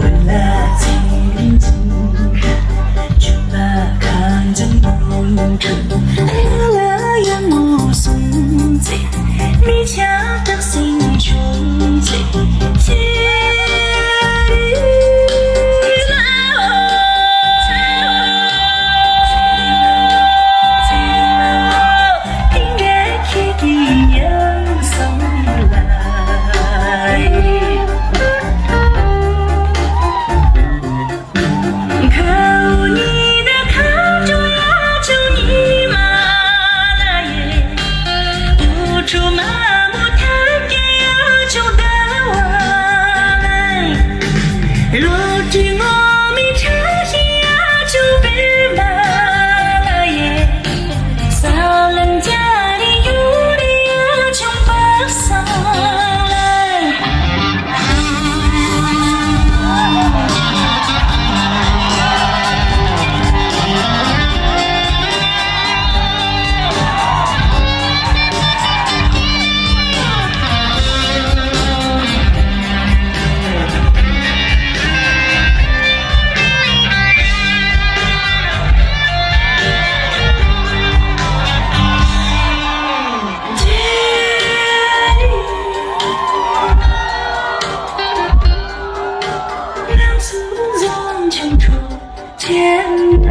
为了静静去把看见梦中，为了让我松ใจมีชาตักสิ่งชมใจ天台，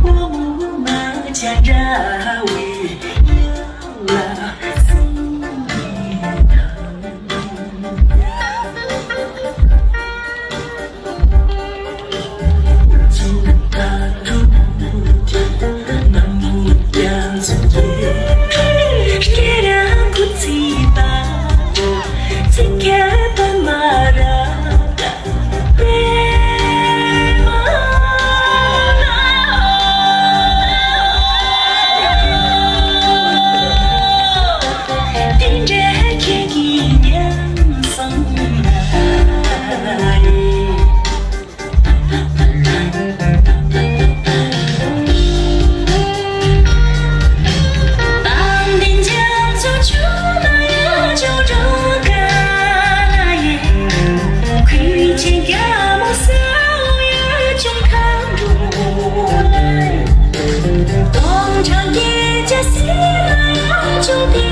我木马家家为有了心疼，他住那木匠子夜，谁让不起吧？Sikapa marada Tin trẻ kia ghi nhắn sông lại Tạm định chạm cho chúng ta cho trông情感梦想也中看出来，东窗也加西来就变。